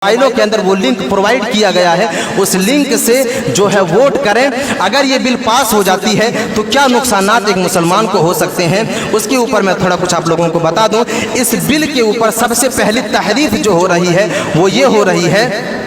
मोबाइलों के अंदर वो लिंक प्रोवाइड किया गया है, उस लिंक से जो है वोट करें। अगर ये बिल पास हो जाती है तो क्या नुकसानात एक मुसलमान को हो सकते हैं, उसके ऊपर मैं थोड़ा कुछ आप लोगों को बता दूं। इस बिल के ऊपर सबसे पहली तहरीफ जो हो रही है वो ये हो रही है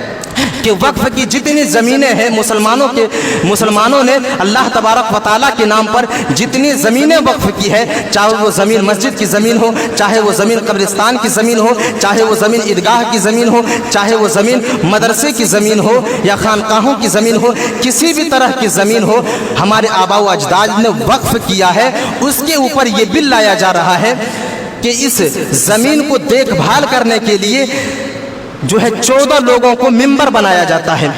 कि वक्फ की जितनी ज़मीनें हैं मुसलमानों ने अल्लाह तबारक व तआला के नाम पर जितनी ज़मीनें वक्फ की है, चाहे वो ज़मीन मस्जिद की ज़मीन हो, चाहे वो ज़मीन कब्रिस्तान की ज़मीन हो, चाहे वो ज़मीन ईदगाह की ज़मीन हो, चाहे वो ज़मीन मदरसे की ज़मीन हो या खानकाहों की ज़मीन हो, किसी भी तरह की ज़मीन हो, हमारे आबा व अजदाद ने वक्फ किया है। उसके ऊपर ये बिल लाया जा रहा है कि इस ज़मीन को देखभाल करने के लिए जो है 14 लोगों को मेंबर बनाया जाता है।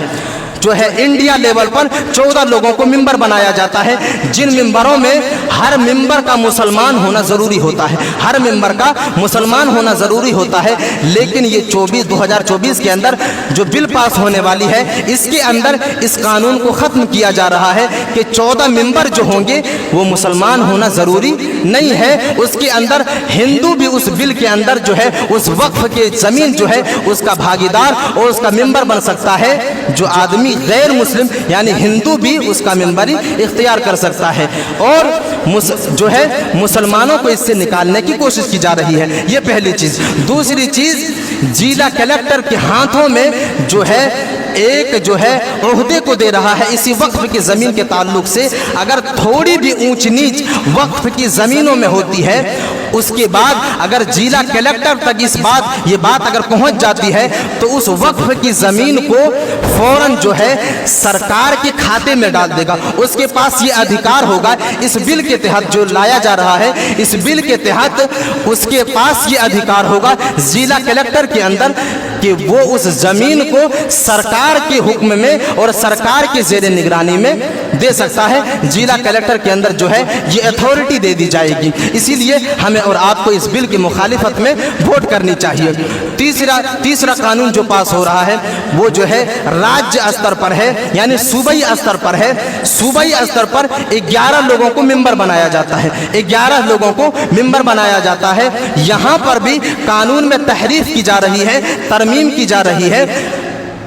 जो है इंडिया लेवल पर 14 लोगों को मेंबर बनाया जाता है, जिन मेंबरों में हर मेंबर का मुसलमान होना ज़रूरी होता है, हर मेंबर का मुसलमान होना ज़रूरी होता है। लेकिन ये 2024 के अंदर जो बिल पास होने वाली है, इसके अंदर इस कानून को ख़त्म किया जा रहा है कि 14 मेंबर जो होंगे वो मुसलमान होना ज़रूरी नहीं है। उसके अंदर हिंदू भी उस बिल के अंदर जो है उस वक्फ के ज़मीन जो है उसका भागीदार और उसका मेंबर बन सकता है। जो आदमी गैर मुस्लिम यानी हिंदू भी उसका मेंबरी इख्तियार कर सकता है। और जो है मुसलमानों को इससे निकालने की कोशिश की जा रही है। ये पहली चीज़। दूसरी चीज़, जिला कलेक्टर के हाथों में जो है एक जो है ओहदे को दे रहा है इसी वक्फ की ज़मीन के ताल्लुक से। अगर थोड़ी भी ऊंच नीच वक्फ की ज़मीनों में होती है, उसके बाद अगर जिला कलेक्टर तक ये बात अगर पहुंच जाती है तो उस वक्फ की ज़मीन को फौरन जो है सरकार के खाते में डाल देगा। उसके पास ये अधिकार होगा। इस बिल के तहत जो लाया जा रहा है, इस बिल के तहत उसके पास ये अधिकार होगा जिला कलेक्टर के अंदर कि वो उस ज़मीन को सरकार के हुक्म में और सरकार के ज़ेरे निगरानी में दे सकता है। जिला कलेक्टर के अंदर जो है ये अथॉरिटी दे दी जाएगी। इसीलिए हमें और आपको इस बिल की मुखालिफत में वोट करनी चाहिए। तीसरा कानून जो पास हो रहा है वो जो है राज्य स्तर पर है, यानी सूबाई स्तर पर है। सूबाई स्तर पर 11 लोगों को मेंबर बनाया जाता है, 11 लोगों को मेंबर बनाया जाता है। यहाँ पर भी कानून में तहरीफ की जा रही है, तरमीम की जा रही है।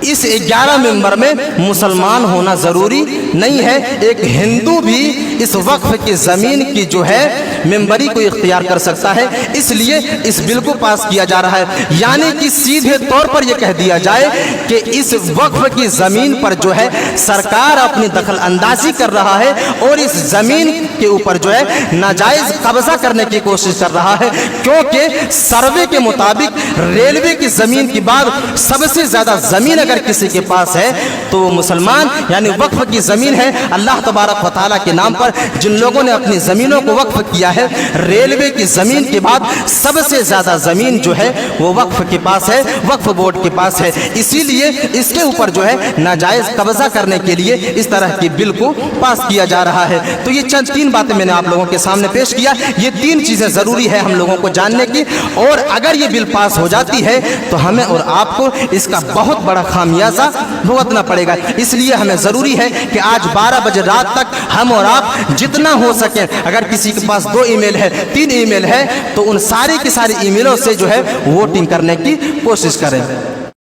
इस 11 मेंबर में मुसलमान होना ज़रूरी नहीं है। एक हिंदू भी इस वक्फ की ज़मीन की जो है मेंबरी को इख्तियार कर सकता है। इसलिए इस बिल को पास किया जा रहा है। यानी कि सीधे तौर पर यह कह दिया जाए कि इस वक्फ की ज़मीन पर जो है सरकार अपनी दखल अंदाजी कर रहा है और इस ज़मीन के ऊपर जो है नाजायज़ कब्जा करने की कोशिश कर रहा है। क्योंकि सर्वे के मुताबिक रेलवे की ज़मीन के बाद सबसे ज़्यादा ज़मीन अगर किसी के पास है तो वो मुसलमान यानी वक्फ की ज़मीन है। अल्लाह तबारक व तआला के नाम पर जिन लोगों ने अपनी ज़मीनों को वक्फ किया है, रेलवे की ज़मीन के बाद सबसे ज़्यादा ज़मीन जो है वो वक्फ के पास है, वक्फ बोर्ड के पास है। इसीलिए इसके ऊपर जो है नाजायज़ कब्जा करने के लिए इस तरह के बिल को पास किया जा रहा है। तो ये चंद 3 बातें मैंने आप लोगों के सामने पेश किया। ये 3 चीज़ें ज़रूरी है हम लोगों को जानने की। और अगर ये बिल पास हो जाती है तो हमें और आपको इसका बहुत बड़ा खामियाजा भुगतना पड़ेगा। इसलिए हमें ज़रूरी है कि आज 12 बजे रात तक हम और आप जितना हो सके, अगर किसी के पास 2 ईमेल है, 3 ईमेल है, तो उन सारी की सारी ईमेलों से जो है वोटिंग करने की कोशिश करें।